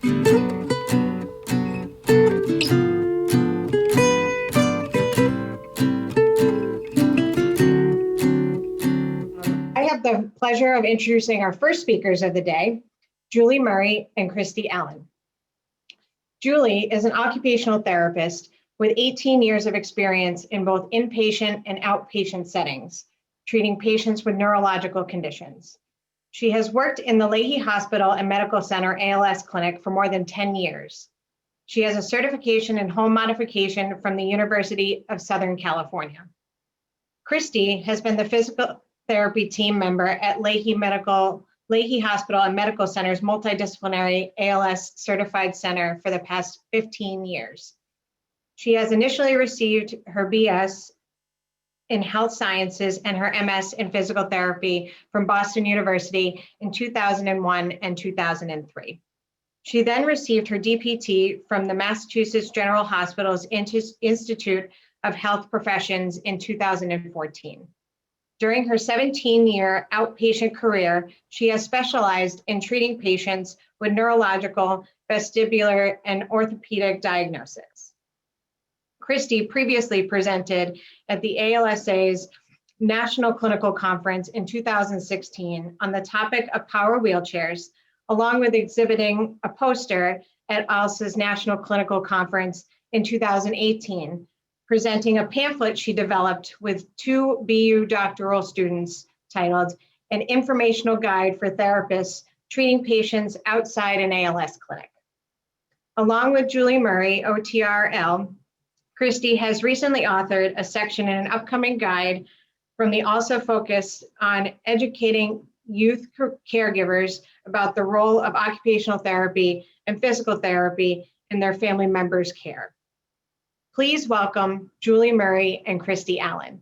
I have the pleasure of introducing our first speakers of the day, Julie Murray and Kristy Allen. Julie is an occupational therapist with 18 years of experience in both inpatient and outpatient settings, treating patients with neurological conditions. She has worked in the Leahy Hospital and Medical Center ALS Clinic for more than 10 years. She has a certification in home modification from the University of Southern California. Kristy has been the physical therapy team member at Leahy Hospital and Medical Center's multidisciplinary ALS certified center for the past 15 years. She has initially received her BS in health sciences and her MS in physical therapy from Boston University in 2001 and 2003. She then received her DPT from the Massachusetts General Hospital's Institute of Health Professions in 2014. During her 17-year outpatient career, she has specialized in treating patients with neurological, vestibular, and orthopedic diagnoses. Kristy previously presented at the ALSA's National Clinical Conference in 2016 on the topic of power wheelchairs, along with exhibiting a poster at ALSA's National Clinical Conference in 2018, presenting a pamphlet she developed with 2 BU doctoral students titled An Informational Guide for Therapists Treating Patients Outside an ALS Clinic. Along with Julie Murray, OTRL, Kristy has recently authored a section in an upcoming guide from the also focus on educating youth caregivers about the role of occupational therapy and physical therapy in their family members' care. Please welcome Julie Murray and Kristy Allen.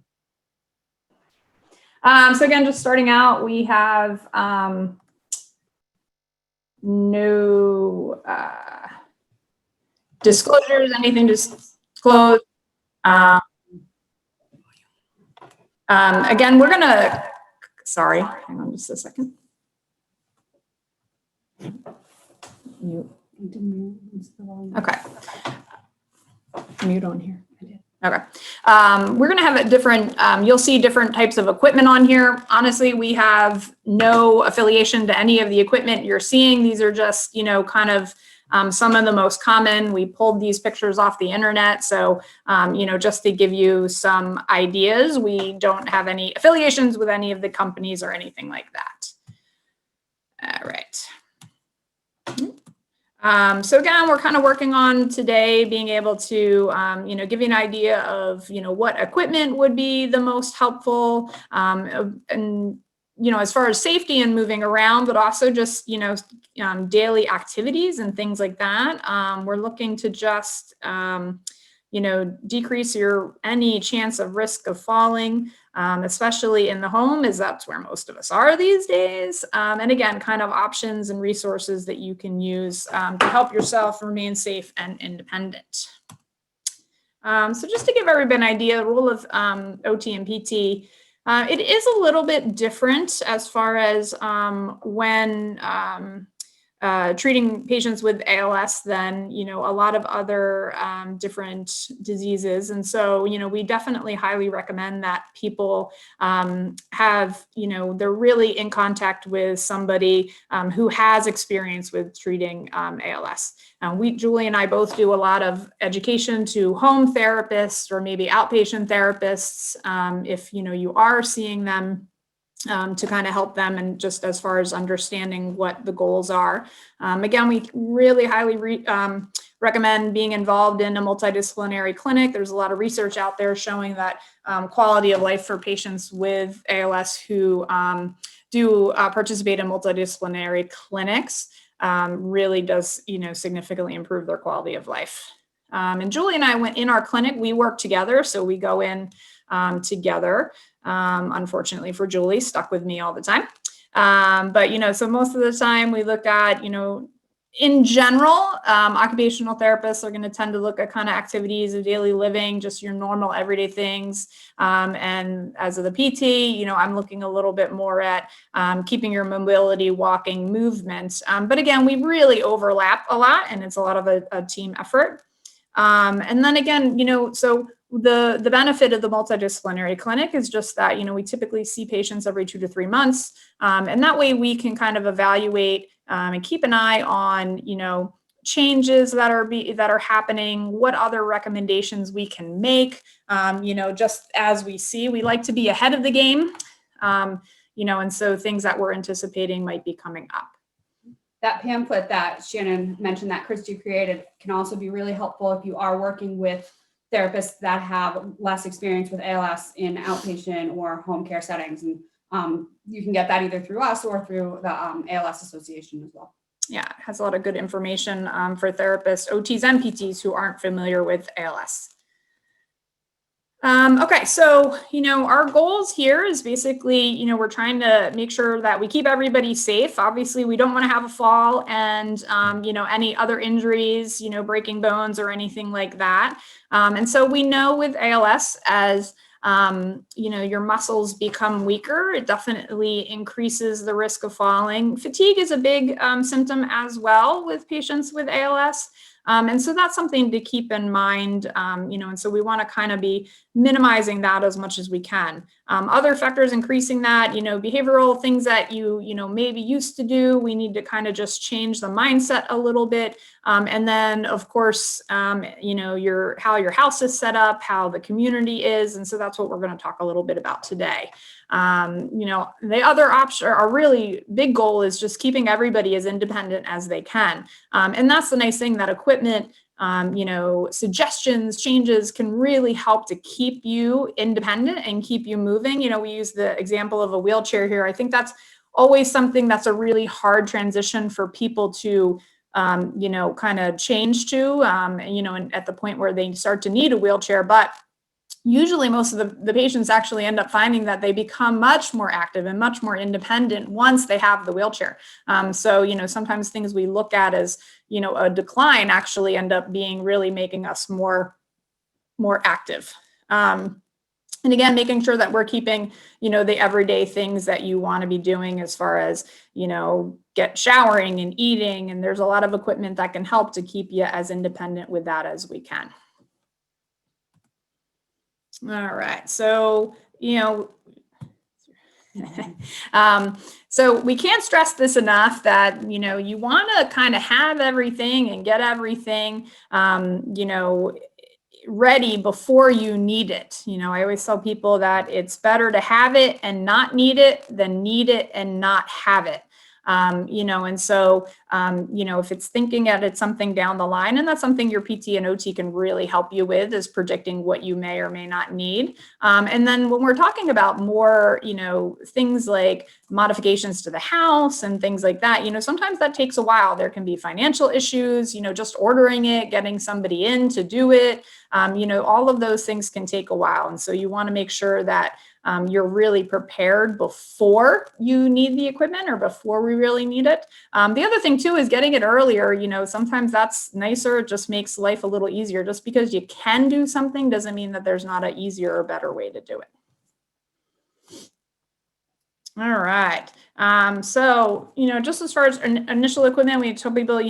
So again, just starting out, we have no disclosures, anything to disclose. Again, we're gonna, sorry, hang on just a second. Okay. Mute on here. Okay. We're going to have a different, you'll see different types of equipment on here. Honestly, we have no affiliation to any of the equipment you're seeing. These are just, kind of some of the most common. We pulled these pictures off the internet. So, just to give you some ideas, we don't have any affiliations with any of the companies or anything like that. All right. So again, we're kind of working on today being able to, give you an idea of, what equipment would be the most helpful, and, as far as safety and moving around, but also just, daily activities and things like that. We're looking to just, decrease any chance of risk of falling, especially in the home, as that's where most of us are these days. And again, kind of options and resources that you can use to help yourself remain safe and independent. So just to give everybody an idea, the role of OT and PT, it is a little bit different as far as when treating patients with ALS than, a lot of other different diseases. And so, we definitely highly recommend that people have, they're really in contact with somebody who has experience with treating ALS. Julie and I both do a lot of education to home therapists or maybe outpatient therapists if, you are seeing them. To kind of help them and just as far as understanding what the goals are. Again, we really highly recommend being involved in a multidisciplinary clinic. There's a lot of research out there showing that quality of life for patients with ALS who do participate in multidisciplinary clinics really does, significantly improve their quality of life. And Julie and I went in our clinic, we work together. So we go in together. Unfortunately for Julie, stuck with me all the time. But, so most of the time we look at, in general, occupational therapists are going to tend to look at kind of activities of daily living, just your normal everyday things. And as of the PT, I'm looking a little bit more at keeping your mobility, walking, movement. But again, we really overlap a lot, and it's a lot of a team effort. And then again, so the benefit of the multidisciplinary clinic is just that, we typically see patients every 2 to 3 months. And that way we can kind of evaluate and keep an eye on, changes that are happening, what other recommendations we can make, just as we see. We like to be ahead of the game, and so things that we're anticipating might be coming up. That pamphlet that Shannon mentioned that Kristy created can also be really helpful if you are working with therapists that have less experience with ALS in outpatient or home care settings. And you can get that either through us or through the ALS Association as well. Yeah, it has a lot of good information for therapists, OTs, and PTs who aren't familiar with ALS. Okay, so, our goals here is basically, we're trying to make sure that we keep everybody safe. Obviously, we don't want to have a fall and, any other injuries, breaking bones or anything like that. And so we know with ALS, as your muscles become weaker, it definitely increases the risk of falling. Fatigue is a big symptom as well with patients with ALS. And so that's something to keep in mind, and so we want to kind of be minimizing that as much as we can. Other factors increasing that, behavioral things that you maybe used to do, we need to kind of just change the mindset a little bit. And then, of course, how your house is set up, how the community is. And so that's what we're going to talk a little bit about today. The other option, our really big goal, is just keeping everybody as independent as they can. And that's the nice thing, that equipment, suggestions, changes can really help to keep you independent and keep you moving. We use the example of a wheelchair here. I think that's always something that's a really hard transition for people to kind of change to, and at the point where they start to need a wheelchair. But usually most of the patients actually end up finding that they become much more active and much more independent once they have the wheelchair. So, sometimes things we look at as, a decline actually end up being really making us more active. And again, making sure that we're keeping, the everyday things that you want to be doing as far as, get showering and eating. And there's a lot of equipment that can help to keep you as independent with that as we can. All right, so, so we can't stress this enough that, you want to kind of have everything and get everything, ready before you need it. I always tell people that it's better to have it and not need it than need it and not have it. And so, if it's thinking at it's something down the line, and that's something your PT and OT can really help you with, is predicting what you may or may not need. And then when we're talking about more, things like modifications to the house and things like that, sometimes that takes a while. There can be financial issues, just ordering it, getting somebody in to do it. All of those things can take a while. And so you want to make sure that you're really prepared before you need the equipment or before we really need it. The other thing too is getting it earlier. Sometimes that's nicer. It just makes life a little easier. Just because you can do something doesn't mean that there's not an easier or better way to do it. All right. So, just as far as initial equipment, we tell people,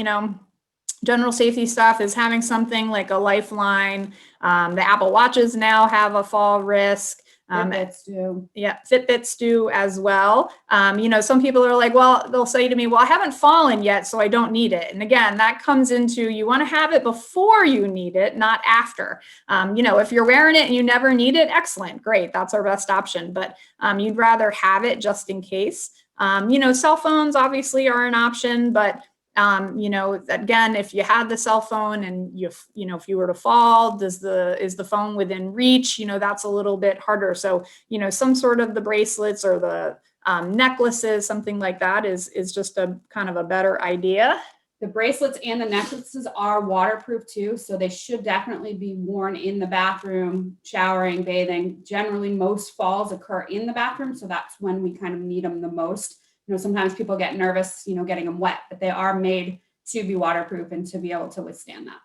general safety stuff is having something like a lifeline. The Apple Watches now have a fall risk. Fitbits do. Yeah, Fitbits do as well. Some people are like, well, they'll say to me, well, I haven't fallen yet, so I don't need it. And again, that comes into, you want to have it before you need it, not after. If you're wearing it and you never need it, excellent, great, that's our best option. But you'd rather have it just in case. Cell phones obviously are an option, but again, if you had the cell phone and if you were to fall, is the phone within reach? That's a little bit harder. So, some sort of the bracelets or the necklaces, something like that is just a kind of a better idea. The bracelets and the necklaces are waterproof too, so they should definitely be worn in the bathroom, showering, bathing. Generally, most falls occur in the bathroom, so that's when we kind of need them the most. Sometimes people get nervous, getting them wet, but they are made to be waterproof and to be able to withstand that.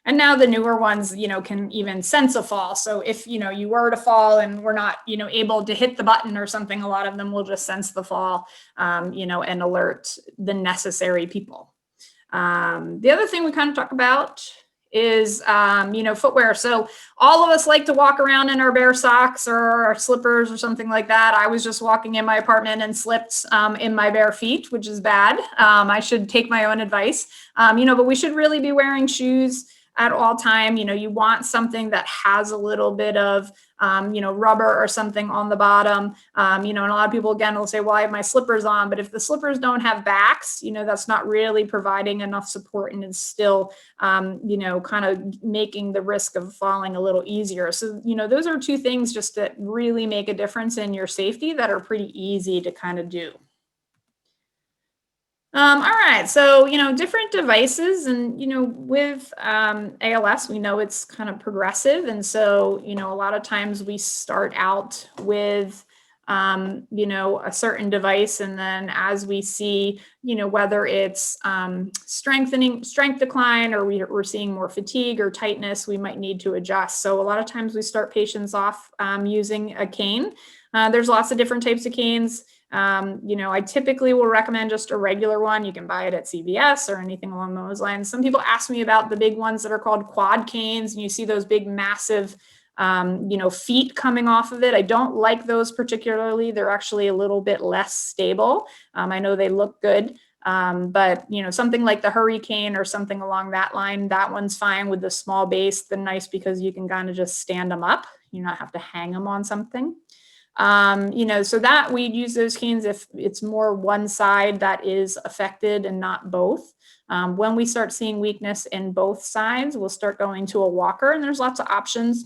And now the newer ones, can even sense a fall. So if, you were to fall and we're not, able to hit the button or something, a lot of them will just sense the fall, and alert the necessary people. The other thing we kind of talk about is, footwear. So all of us like to walk around in our bare socks or our slippers or something like that. I was just walking in my apartment and slipped in my bare feet, which is bad. I should take my own advice, but we should really be wearing shoes at all time. You want something that has a little bit of, rubber or something on the bottom. And a lot of people, again, will say, well, I have my slippers on, but if the slippers don't have backs, that's not really providing enough support, and it's still, kind of making the risk of falling a little easier. So, those are two things just that really make a difference in your safety that are pretty easy to kind of do. All right, so, different devices, and, with ALS, we know it's kind of progressive. And so, a lot of times we start out with, a certain device. And then as we see, whether it's strength decline, or we're seeing more fatigue or tightness, we might need to adjust. So a lot of times we start patients off using a cane. There's lots of different types of canes. I typically will recommend just a regular one. You can buy it at CVS or anything along those lines. Some people ask me about the big ones that are called quad canes, and you see those big, massive, feet coming off of it. I don't like those particularly. They're actually a little bit less stable. I know they look good. But something like the Hurricane or something along that line, that one's fine with the small base. They're nice because you can kind of just stand them up. You not have to hang them on something. So that we'd use those canes if it's more one side that is affected and not both. When we start seeing weakness in both sides, we'll start going to a walker, and there's lots of options.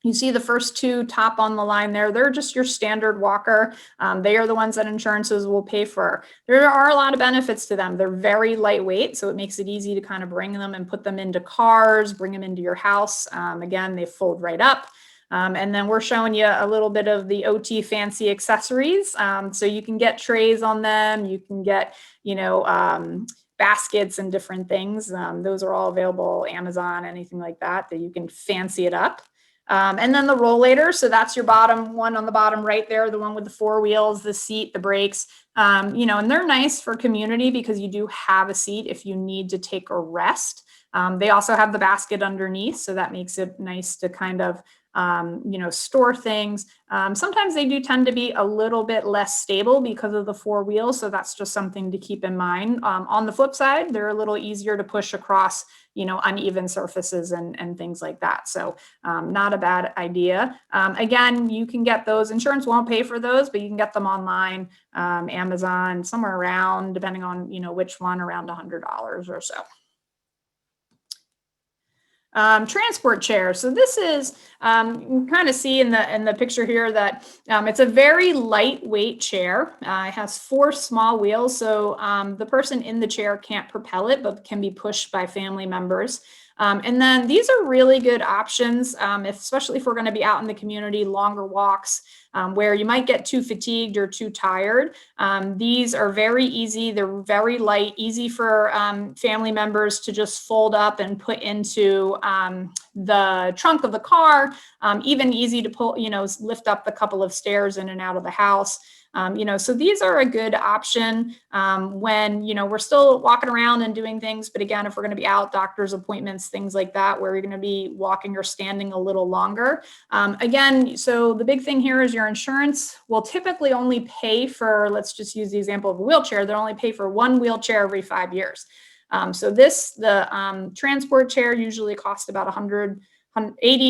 You see the first two top on the line there, they're just your standard walker. They are the ones that insurances will pay for. There are a lot of benefits to them. They're very lightweight, so it makes it easy to kind of bring them and put them into cars, bring them into your house. Again, they fold right up. And then we're showing you a little bit of the OT fancy accessories. So you can get trays on them. You can get, baskets and different things. Those are all available, Amazon, anything like that you can fancy it up. And then the rollator. So that's your bottom one on the bottom right there, the one with the four wheels, the seat, the brakes, and they're nice for community because you do have a seat if you need to take a rest. They also have the basket underneath, so that makes it nice to kind of, store things. Sometimes they do tend to be a little bit less stable because of the four wheels, so that's just something to keep in mind. On the flip side, they're a little easier to push across, uneven surfaces and things like that. So not a bad idea. Again, you can get those. Insurance won't pay for those, but you can get them online, Amazon, somewhere around, depending on, which one, around $100 or so. Transport chair. So this is, you can kind of see in the picture here that it's a very lightweight chair. It has four small wheels, so the person in the chair can't propel it, but can be pushed by family members. And then these are really good options, especially if we're going to be out in the community, longer walks, where you might get too fatigued or too tired. These are very easy. They're very light, easy for family members to just fold up and put into the trunk of the car, even easy to pull, lift up a couple of stairs in and out of the house. So these are a good option when, we're still walking around and doing things. But again, if we're going to be out, doctor's appointments, things like that, where you're going to be walking or standing a little longer. Again, so the big thing here is your insurance will typically only pay for, let's just use the example of a wheelchair. They'll only pay for one wheelchair every 5 years. So the transport chair usually costs about $80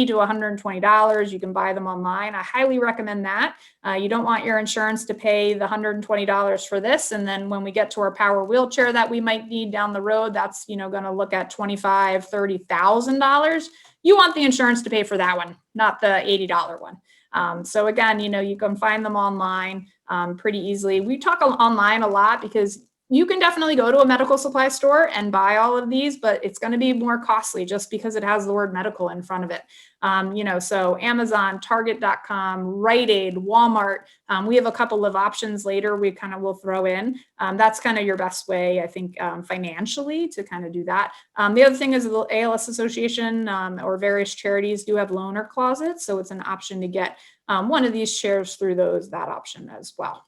to $120. You can buy them online. I highly recommend that. You don't want your insurance to pay the $120 for this. And then when we get to our power wheelchair that we might need down the road, that's, going to look at $25,000, $30,000. You want the insurance to pay for that one, not the $80 one. So again, you can find them online pretty easily. We talk online a lot because You can definitely go to a medical supply store and buy all of these, but it's going to be more costly just because it has the word medical in front of it. So Amazon, Target.com, Rite Aid, Walmart. We have a couple of options later we kind of will throw in. That's kind of your best way, I think, financially to kind of do that. The other thing is the ALS Association or various charities do have loaner closets. So it's an option to get one of these chairs through that option as well.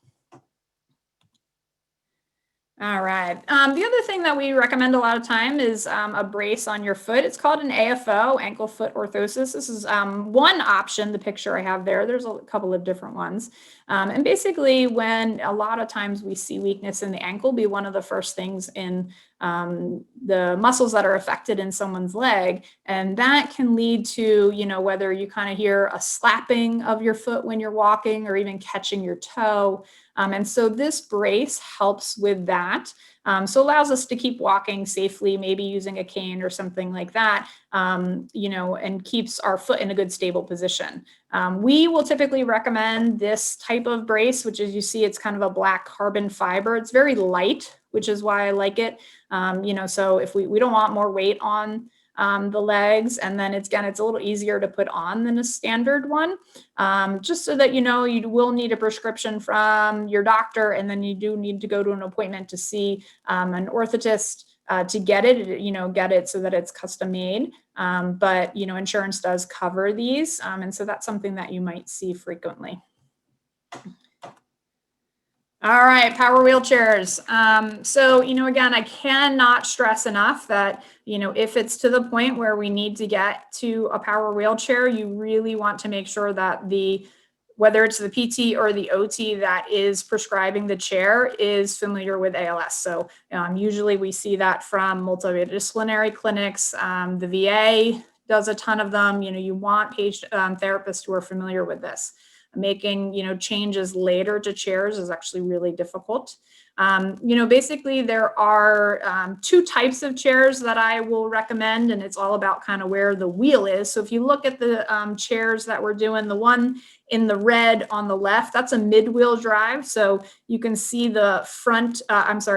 All right. The other thing that we recommend a lot of time is a brace on your foot. It's called an AFO, ankle foot orthosis. This is one option, the picture I have there. There's a couple of different ones. And basically, when a lot of times we see weakness in the ankle be one of the first things in the muscles that are affected in someone's leg. And that can lead to, whether you kind of hear a slapping of your foot when you're walking or even catching your toe. And so this brace helps with that. So allows us to keep walking safely, maybe using a cane or something like that, and keeps our foot in a good stable position. We will typically recommend this type of brace, which as you see, it's kind of a black carbon fiber. It's very light, which is why I like it. So if we don't want more weight on the legs, and then it's a little easier to put on than a standard one, just so that you will need a prescription from your doctor, and then you do need to go to an appointment to see an orthotist to get it so that it's custom made. But insurance does cover these, and so that's something that you might see frequently. All right, power wheelchairs. So, again, I cannot stress enough that, if it's to the point where we need to get to a power wheelchair, you really want to make sure that whether it's the PT or the OT that is prescribing the chair is familiar with ALS. So usually we see that from multidisciplinary clinics. The VA does a ton of them. You want therapists who are familiar with this. Making, changes later to chairs is actually really difficult. Basically there are two types of chairs that I will recommend, and it's all about kind of where the wheel is. So if you look at the chairs that we're doing, the one in the red on the left, that's a mid-wheel drive. So you can see the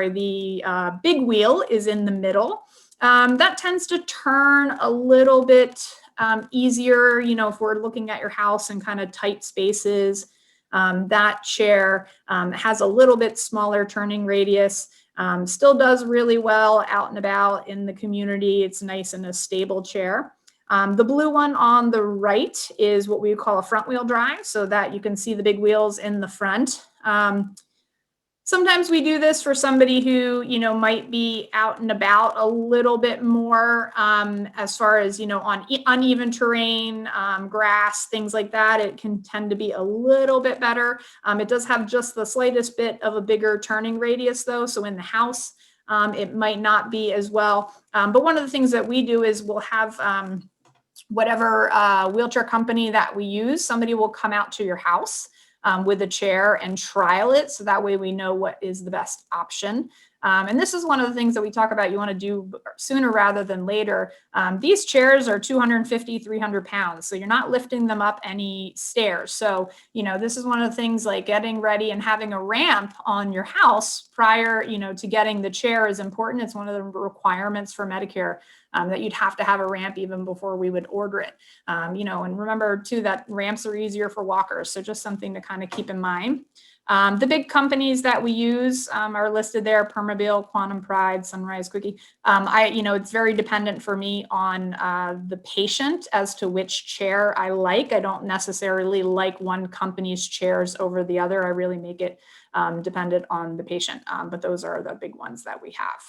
the big wheel is in the middle. That tends to turn a little bit easier, if we're looking at your house in kind of tight spaces. That chair has a little bit smaller turning radius, still does really well out and about in the community. It's nice and a stable chair. The blue one on the right is what we call a front wheel drive, so that you can see the big wheels in the front. Sometimes we do this for somebody who, might be out and about a little bit more as far as, on uneven terrain, grass, things like that. It can tend to be a little bit better. It does have just the slightest bit of a bigger turning radius though. So in the house, it might not be as well. But one of the things that we do is we'll have whatever wheelchair company that we use, somebody will come out to your house with a chair and trial it. So that way we know what is the best option. And this is one of the things that we talk about you want to do sooner rather than later. These chairs are 250, 300 pounds. So you're not lifting them up any stairs. So, this is one of the things like getting ready and having a ramp on your house prior, to getting the chair is important. It's one of the requirements for Medicare. That you'd have to have a ramp even before we would order it. And remember too, that ramps are easier for walkers. So just something to kind of keep in mind. The big companies that we use are listed there: Permobil, Quantum Pride, Sunrise Quickie. It's very dependent for me on the patient as to which chair I like. I don't necessarily like one company's chairs over the other. I really make it dependent on the patient. But those are the big ones that we have.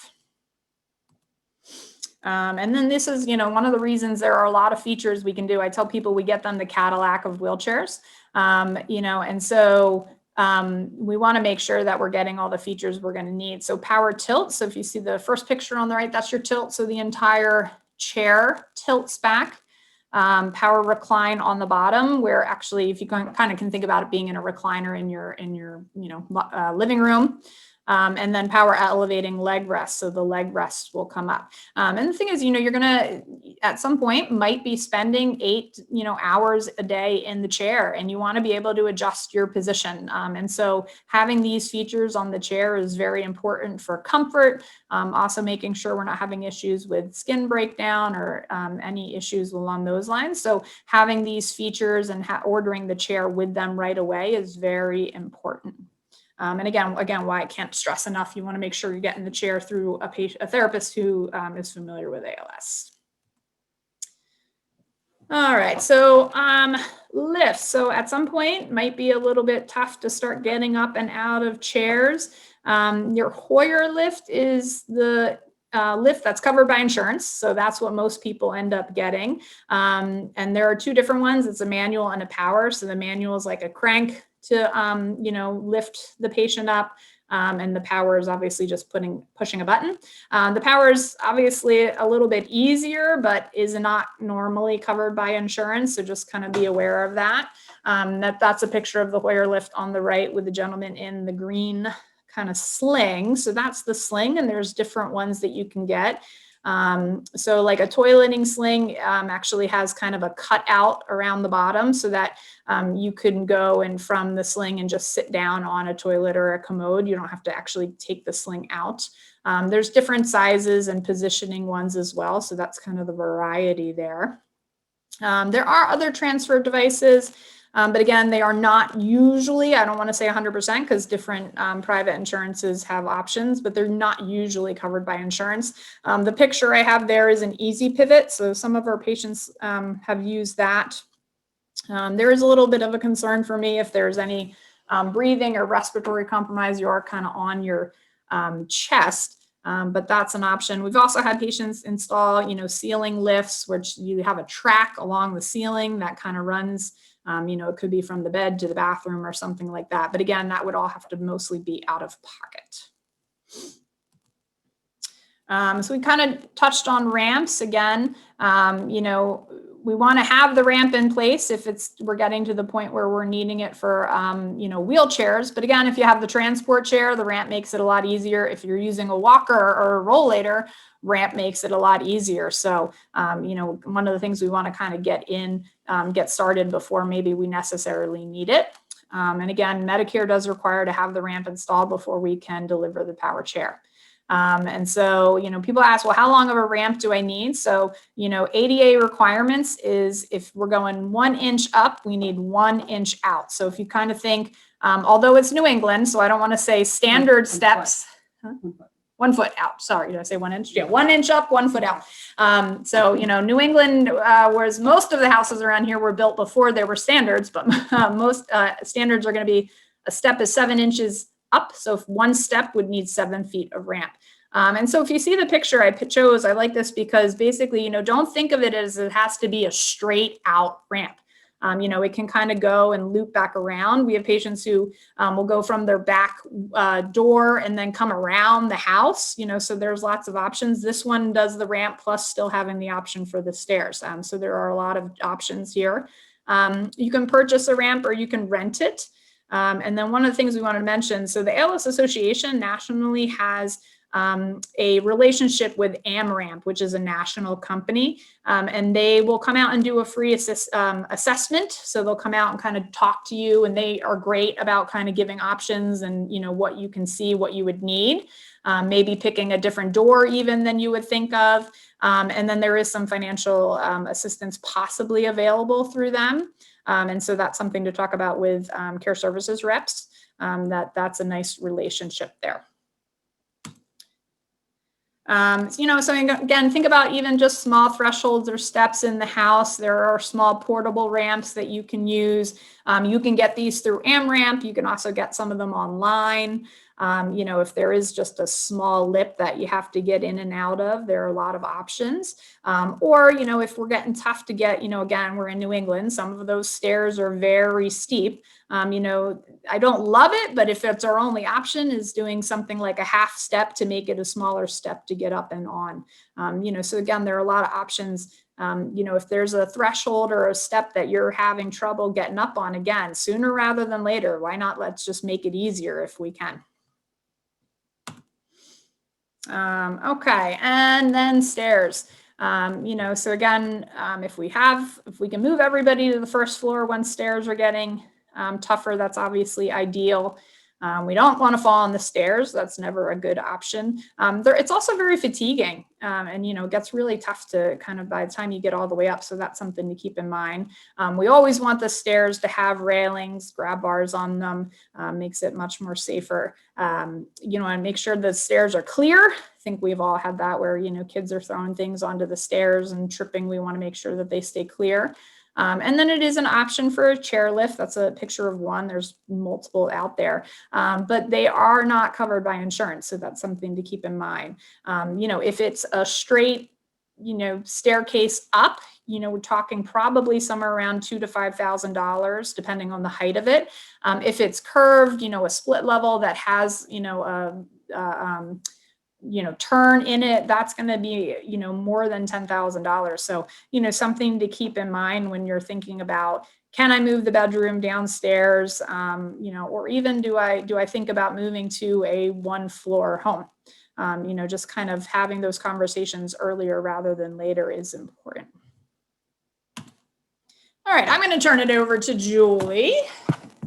And then this is, one of the reasons there are a lot of features we can do. I tell people we get them the Cadillac of wheelchairs, and so we want to make sure that we're getting all the features we're going to need. So power tilt. So if you see the first picture on the right, that's your tilt. So the entire chair tilts back. Power recline on the bottom, where actually, if you kind of can think about it being in a recliner in your living room. and then power elevating leg rest. So the leg rest will come up. And the thing is, you're going to, at some point, might be spending 8, hours a day in the chair, and you want to be able to adjust your position. And so having these features on the chair is very important for comfort. Also making sure we're not having issues with skin breakdown or any issues along those lines. So having these features and ordering the chair with them right away is very important. And again, why I can't stress enough, you want to make sure you're getting the chair through a therapist who is familiar with ALS. All right, so lifts. So at some point, might be a little bit tough to start getting up and out of chairs. Your Hoyer lift is the lift that's covered by insurance. So that's what most people end up getting. And there are 2 different ones. It's a manual and a power. So the manual is like a crank to, lift the patient up. And the power is obviously just pushing a button. The power is obviously a little bit easier, but is not normally covered by insurance. So just kind of be aware of that. That's a picture of the Hoyer lift on the right with the gentleman in the green kind of sling. So that's the sling, and there's different ones that you can get. So like a toileting sling actually has kind of a cutout around the bottom so that you can go and from the sling and just sit down on a toilet or a commode. You don't have to actually take the sling out. There's different sizes and positioning ones as well. So that's kind of the variety there. There are other transfer devices. But again, they are not usually, I don't want to say 100% because different private insurances have options, but they're not usually covered by insurance. The picture I have there is an easy pivot. So some of our patients have used that. There is a little bit of a concern for me if there's any breathing or respiratory compromise, you are kind of on your chest. But that's an option. We've also had patients install, ceiling lifts, which you have a track along the ceiling that kind of runs. It could be from the bed to the bathroom or something like that. But again, that would all have to mostly be out of pocket. So we kind of touched on ramps again. We want to have the ramp in place if we're getting to the point where we're needing it for, wheelchairs. But again, if you have the transport chair, the ramp makes it a lot easier. If you're using a walker or a rollator, ramp makes it a lot easier. So, one of the things we want to kind of get started before maybe we necessarily need it. And again, Medicare does require to have the ramp installed before we can deliver the power chair. And so, people ask, well, how long of a ramp do I need? So, ADA requirements is if we're going 1 inch up, we need 1 inch out. So if you kind of think, although it's New England, so I don't want to say standard steps. 1 foot out. Sorry, did I say 1 inch? Yeah, 1 inch up, 1 foot out. So, New England, whereas most of the houses around here were built before there were standards, but most standards are going to be a step is 7 inches up. So if 1 step would need 7 feet of ramp. And so if you see the picture I chose, I like this because basically, don't think of it as it has to be a straight out ramp. It can kind of go and loop back around. We have patients who will go from their back door and then come around the house, so there's lots of options. This one does the ramp plus still having the option for the stairs. So there are a lot of options here. You can purchase a ramp or you can rent it. And then one of the things we wanted to mention, so the ALS Association nationally has a relationship with AmRamp, which is a national company, and they will come out and do a free assessment. So they'll come out and kind of talk to you, and they are great about kind of giving options and, what you can see, what you would need, maybe picking a different door even than you would think of. And then there is some financial assistance possibly available through them. And so that's something to talk about with CareServices reps. That's a nice relationship there. So again, think about even just small thresholds or steps in the house. There are small portable ramps that you can use. You can get these through AmRamp. You can also get some of them online. If there is just a small lip that you have to get in and out of, there are a lot of options. Or, if we're getting tough to get, again, we're in New England, some of those stairs are very steep. I don't love it, but if it's our only option is doing something like a half step to make it a smaller step to get up and on. So again, there are a lot of options. If there's a threshold or a step that you're having trouble getting up on, again, sooner rather than later, why not? Let's just make it easier if we can. Okay, and then stairs. So again, if we can move everybody to the first floor when stairs are getting tougher, that's obviously ideal. We don't want to fall on the stairs. That's never a good option. It's also very fatiguing, and it gets really tough to kind of by the time you get all the way up. So that's something to keep in mind. We always want the stairs to have railings, grab bars on them, makes it much more safer. And make sure the stairs are clear. I think we've all had that where kids are throwing things onto the stairs and tripping. We want to make sure that they stay clear. And then it is an option for a chairlift. That's a picture of one. There's multiple out there, but they are not covered by insurance. So that's something to keep in mind. If it's a straight, staircase up, we're talking probably somewhere around $2,000 to $5,000, depending on the height of it. If it's curved, a split level that has, turn in it, that's going to be, more than $10,000. So, something to keep in mind when you're thinking about, can I move the bedroom downstairs? Or even do I think about moving to a 1-floor home? Just kind of having those conversations earlier rather than later is important. All right, I'm going to turn it over to Julie.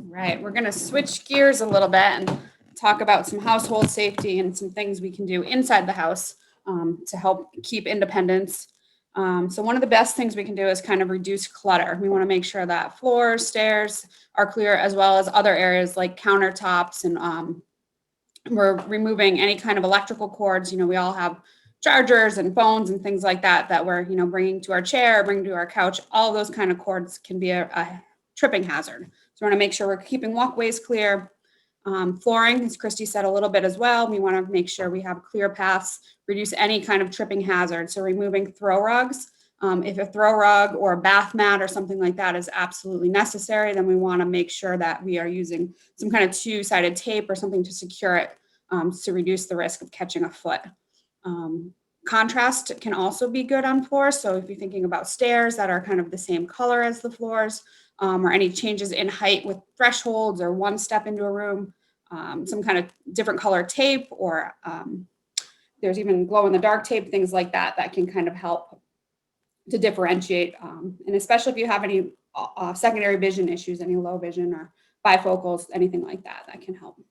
Right, we're going to switch gears a little bit and talk about some household safety and some things we can do inside the house to help keep independence. So one of the best things we can do is kind of reduce clutter. We want to make sure that floors, stairs are clear, as well as other areas like countertops, and we're removing any kind of electrical cords. We all have chargers and phones and things like that we're bringing to our chair, bringing to our couch. All those kind of cords can be a tripping hazard. So we want to make sure we're keeping walkways clear. Flooring, as Kristy said a little bit as well, we want to make sure we have clear paths, reduce any kind of tripping hazard. So removing throw rugs. If a throw rug or a bath mat or something like that is absolutely necessary, then we want to make sure that we are using some kind of 2-sided tape or something to secure it to reduce the risk of catching a foot. Contrast can also be good on floors. So if you're thinking about stairs that are kind of the same color as the floors, or any changes in height with thresholds or one step into a room, some kind of different color tape, or there's even glow in the dark tape, things like that can kind of help to differentiate. And especially if you have any secondary vision issues, any low vision or bifocals, anything like that can help.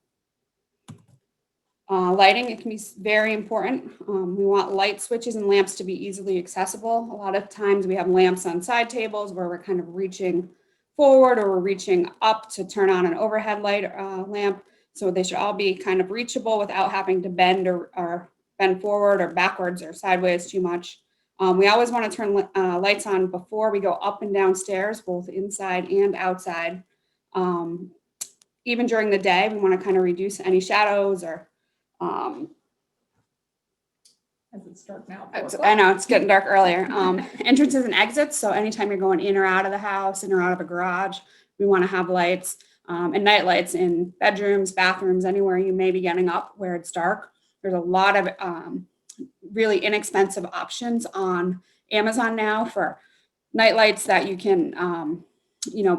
Lighting, it can be very important. We want light switches and lamps to be easily accessible. A lot of times we have lamps on side tables where we're kind of reaching forward or we're reaching up to turn on an overhead light lamp. So they should all be kind of reachable without having to bend or bend forward or backwards or sideways too much. We always want to turn lights on before we go up and down stairs, both inside and outside. Even during the day, we want to kind of reduce any shadows or As it's dark now. I know it's getting dark earlier. Entrances and exits. So anytime you're going in or out of the house, in or out of a garage, we want to have lights and night lights in bedrooms, bathrooms, anywhere you may be getting up where it's dark. There's a lot of really inexpensive options on Amazon now for night lights that you can,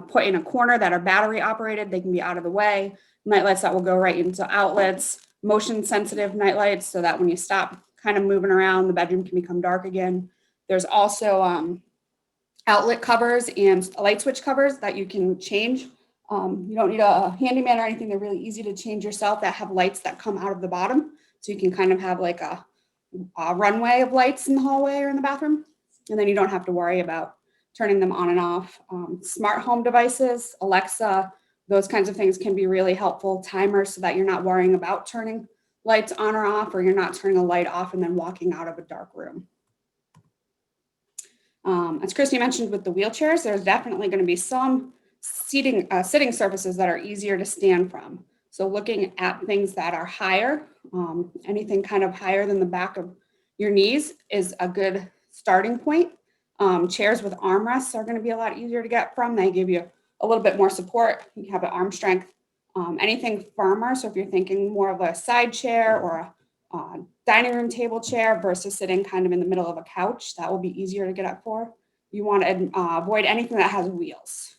put in a corner that are battery operated. They can be out of the way. Night lights that will go right into outlets, motion sensitive night lights, so that when you stop kind of moving around, the bedroom can become dark again. There's also outlet covers and light switch covers that you can change. You don't need a handyman or anything. They're really easy to change yourself, that have lights that come out of the bottom. So you can kind of have like a runway of lights in the hallway or in the bathroom. And then you don't have to worry about turning them on and off. Smart home devices, Alexa, those kinds of things can be really helpful. Timers, so that you're not worrying about turning lights on or off, or you're not turning a light off and then walking out of a dark room. As Kristy mentioned with the wheelchairs, there's definitely going to be some sitting surfaces that are easier to stand from. So looking at things that are higher, anything kind of higher than the back of your knees is a good starting point. Chairs with armrests are going to be a lot easier to get from. They give you a little bit more support. You have an arm strength. Anything firmer, so if you're thinking more of a side chair or a dining room table chair versus sitting kind of in the middle of a couch, that will be easier to get up for. You want to avoid anything that has wheels.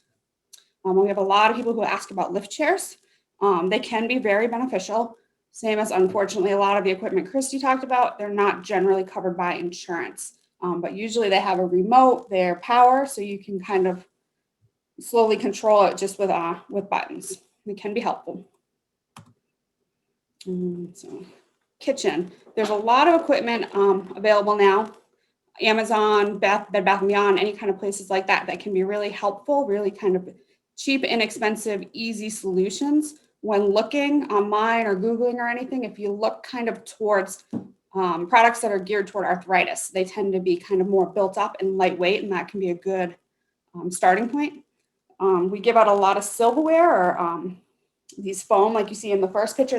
We have a lot of people who ask about lift chairs. They can be very beneficial. Same as, unfortunately, a lot of the equipment Kristy talked about, they're not generally covered by insurance. But usually they have a remote, their power, so you can kind of slowly control it just with buttons. It can be helpful. So, kitchen. There's a lot of equipment available now. Amazon, Bed Bath & Beyond, any kind of places like that that can be really helpful, really kind of cheap, inexpensive, easy solutions. When looking online or Googling or anything, if you look kind of towards products that are geared toward arthritis, they tend to be kind of more built up and lightweight, and that can be a good starting point. We give out a lot of silverware or these foam, like you see in the first picture,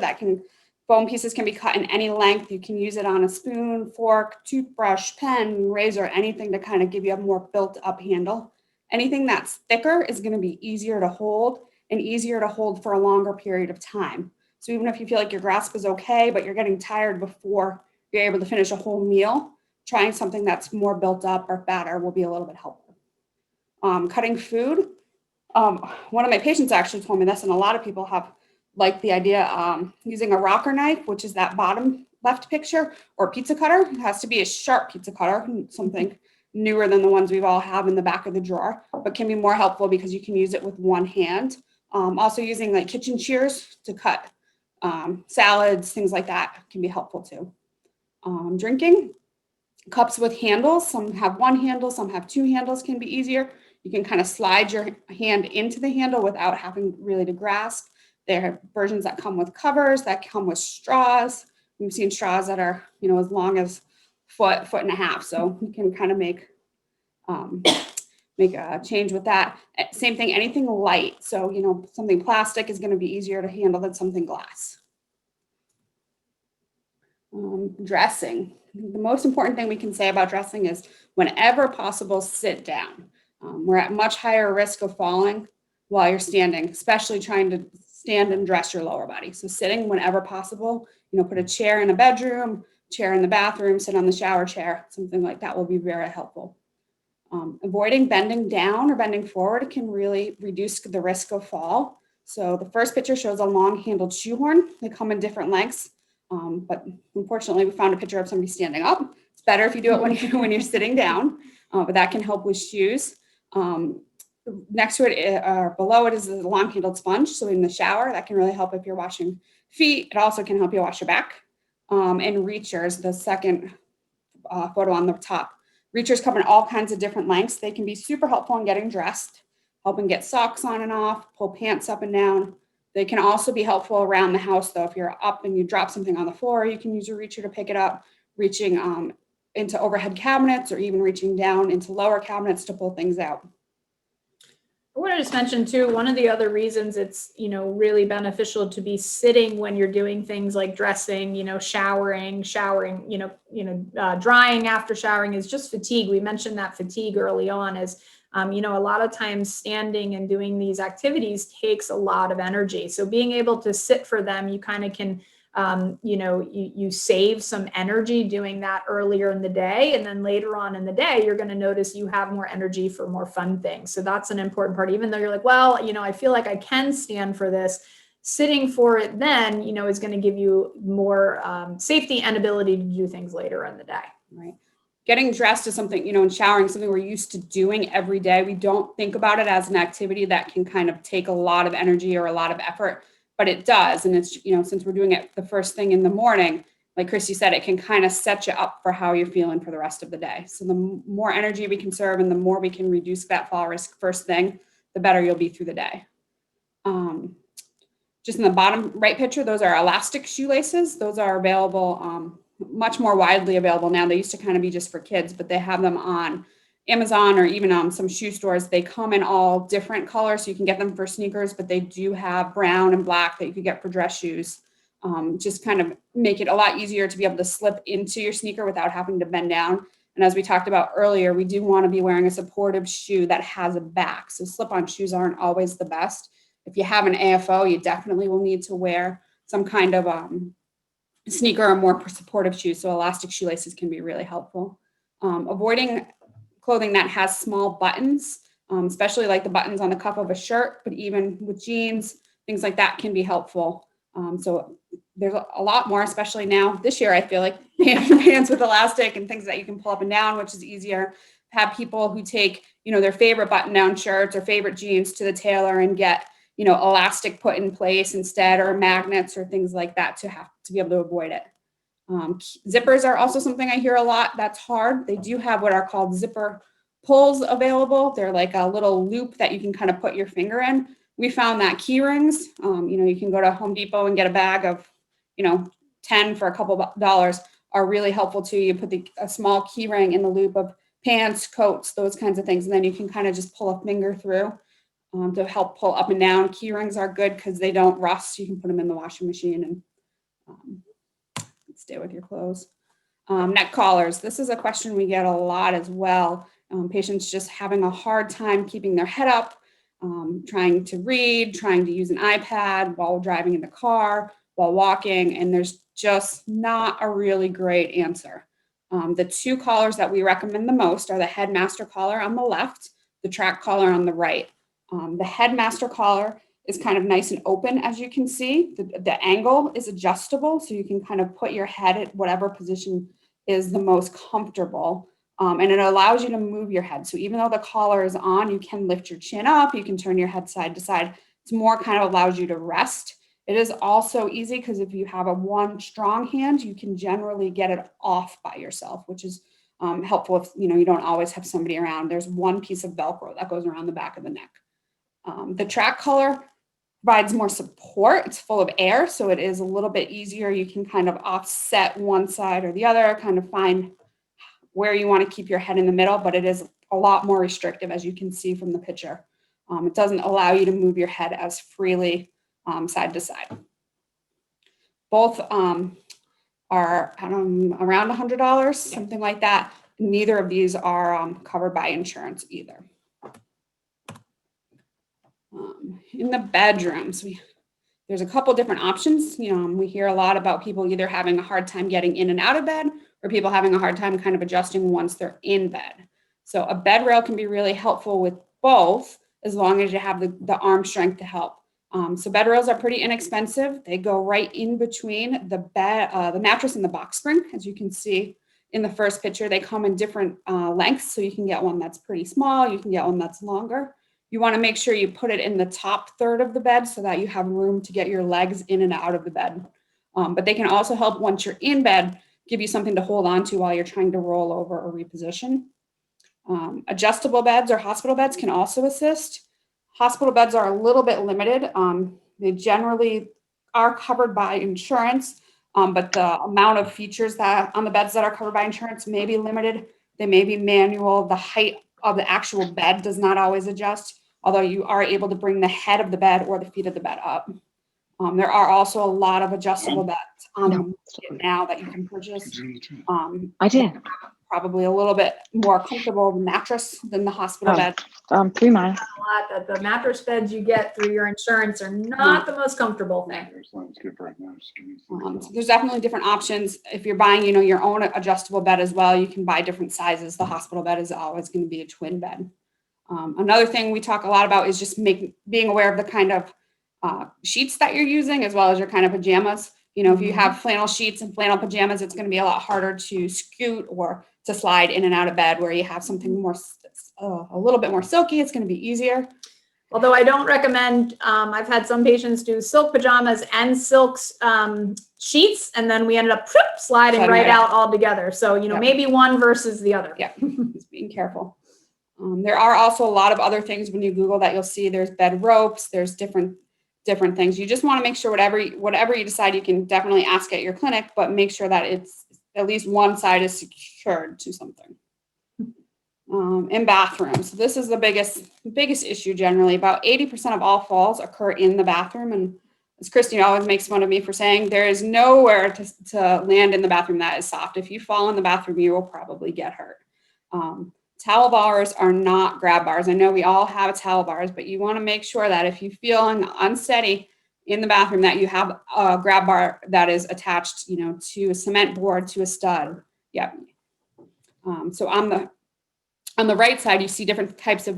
foam pieces can be cut in any length. You can use it on a spoon, fork, toothbrush, pen, razor, anything to kind of give you a more built up handle. Anything that's thicker is going to be easier to hold and easier to hold for a longer period of time. So even if you feel like your grasp is okay, but you're getting tired before you're able to finish a whole meal, trying something that's more built up or fatter will be a little bit helpful. Cutting food. One of my patients actually told me this, and a lot of people have liked the idea using a rocker knife, which is that bottom left picture, or pizza cutter. It has to be a sharp pizza cutter, something newer than the ones we've all have in the back of the drawer, but can be more helpful because you can use it with one hand. Also using like kitchen shears to cut salads, things like that can be helpful too. Drinking. Cups with handles. Some have one handle, some have two handles, can be easier. You can kind of slide your hand into the handle without having really to grasp. There are versions that come with covers, that come with straws. We've seen straws that are, as long as foot and a half. So you can kind of make a change with that. Same thing, anything light. So, something plastic is going to be easier to handle than something glass. Dressing. The most important thing we can say about dressing is whenever possible, sit down. We're at much higher risk of falling while you're standing, especially trying to stand and dress your lower body. So sitting whenever possible, put a chair in a bedroom, chair in the bathroom, sit on the shower chair, something like that will be very helpful. Avoiding bending down or bending forward can really reduce the risk of fall. So the first picture shows a long-handled shoehorn. They come in different lengths, but unfortunately, we found a picture of somebody standing up. It's better if you do it when you're sitting down, but that can help with shoes. Next to it or below it is a long-handled sponge. So in the shower, that can really help if you're washing feet. It also can help you wash your back. And reachers, the second photo on the top. Reachers come in all kinds of different lengths. They can be super helpful in getting dressed, helping get socks on and off, pull pants up and down. They can also be helpful around the house, though. If you're up and you drop something on the floor, you can use a reacher to pick it up, reaching into overhead cabinets or even reaching down into lower cabinets to pull things out. I want to just mention too, one of the other reasons it's, really beneficial to be sitting when you're doing things like dressing, showering, drying after showering is just fatigue. We mentioned that fatigue early on as, a lot of times standing and doing these activities takes a lot of energy. So being able to sit for them, you kind of can, you save some energy doing that earlier in the day. And then later on in the day, you're going to notice you have more energy for more fun things. So that's an important part, even though you're like, well, I feel like I can stand for this. Sitting for it then, is going to give you more safety and ability to do things later in the day. Right. Getting dressed is something, and showering, something we're used to doing every day. We don't think about it as an activity that can kind of take a lot of energy or a lot of effort. But it does. And it's, since we're doing it the first thing in the morning, like Kristy said, it can kind of set you up for how you're feeling for the rest of the day. So the more energy we conserve and the more we can reduce that fall risk first thing, the better you'll be through the day. Just in the bottom right picture, those are elastic shoelaces. Those are available, much more widely available now. They used to kind of be just for kids, but they have them on Amazon or even some shoe stores. They come in all different colors, so you can get them for sneakers, but they do have brown and black that you could get for dress shoes. Just kind of make it a lot easier to be able to slip into your sneaker without having to bend down. And as we talked about earlier, we do want to be wearing a supportive shoe that has a back. So slip-on shoes aren't always the best. If you have an AFO, you definitely will need to wear some kind of sneaker or more supportive shoes. So elastic shoelaces can be really helpful. Avoiding clothing that has small buttons, especially like the buttons on the cuff of a shirt, but even with jeans, things like that can be helpful. So there's a lot more, especially now this year, I feel like pants with elastic and things that you can pull up and down, which is easier. Have people who take, their favorite button down shirts or favorite jeans to the tailor and get, elastic put in place instead, or magnets or things like that to be able to avoid it. Zippers are also something I hear a lot. That's hard. They do have what are called zipper pulls available. They're like a little loop that you can kind of put your finger in. We found that key rings, you can go to Home Depot and get a bag of, 10 for a couple of dollars, are really helpful too. You put a small key ring in the loop of pants, coats, those kinds of things. And then you can kind of just pull a finger through to help pull up and down. Key rings are good because they don't rust. You can put them in the washing machine and stay with your clothes. Neck collars. This is a question we get a lot as well. Patients just having a hard time keeping their head up, trying to read, trying to use an iPad while driving in the car, while walking, and there's just not a really great answer. The two collars that we recommend the most are the Headmaster collar on the left, the Track collar on the right. The Headmaster collar is kind of nice and open, as you can see. The angle is adjustable, so you can kind of put your head at whatever position is the most comfortable. And it allows you to move your head. So even though the collar is on, you can lift your chin up, you can turn your head side to side. It's more kind of allows you to rest. It is also easy because if you have one strong hand, you can generally get it off by yourself, which is helpful if you don't always have somebody around. There's one piece of Velcro that goes around the back of the neck. The Track collar provides more support. It's full of air, so it is a little bit easier. You can kind of offset one side or the other, kind of find where you want to keep your head in the middle, but it is a lot more restrictive, as you can see from the picture. It doesn't allow you to move your head as freely side to side. Both are around $100, something like that. Neither of these are covered by insurance either. In the bedrooms, there's a couple different options. We hear a lot about people either having a hard time getting in and out of bed, or people having a hard time kind of adjusting once they're in bed. So a bed rail can be really helpful with both, as long as you have the arm strength to help. So bed rails are pretty inexpensive. They go right in between the mattress and the box spring. As you can see in the first picture, they come in different lengths. So you can get one that's pretty small, you can get one that's longer. You want to make sure you put it in the top third of the bed so that you have room to get your legs in and out of the bed. But they can also help once you're in bed, give you something to hold on to while you're trying to roll over or reposition. Adjustable beds or hospital beds can also assist. Hospital beds are a little bit limited. They generally are covered by insurance, but the amount of features that on the beds that are covered by insurance may be limited. They may be manual. The height of the actual bed does not always adjust, although you are able to bring the head of the bed or the feet of the bed up. There are also a lot of adjustable beds on the market now that you can purchase. I did. Probably a little bit more comfortable mattress than the hospital bed. 3 miles. A lot that the mattress beds you get through your insurance are not the most comfortable thing. So there's definitely different options. If you're buying, your own adjustable bed as well, you can buy different sizes. The hospital bed is always going to be a twin bed. Another thing we talk a lot about is just being aware of the kind of sheets that you're using, as well as your kind of pajamas. If you have flannel sheets and flannel pajamas, it's going to be a lot harder to scoot or to slide in and out of bed. Where you have something more, a little bit more silky, it's going to be easier. Although I don't recommend, I've had some patients do silk pajamas and silk sheets, and then we ended up sliding right out all together. So, maybe one versus the other. Yeah, just being careful. There are also a lot of other things when you Google that you'll see. There's bed ropes, there's different things. You just want to make sure whatever you decide, you can definitely ask at your clinic, but make sure that it's at least one side is secured to something. In bathrooms, this is the biggest issue generally. About 80% of all falls occur in the bathroom. And as Kristy always makes fun of me for saying, there is nowhere to land in the bathroom that is soft. If you fall in the bathroom, you will probably get hurt. Towel bars are not grab bars. I know we all have towel bars, but you want to make sure that if you feel unsteady in the bathroom, that you have a grab bar that is attached, to a cement board, to a stud. Yep. So on the right side, you see different types of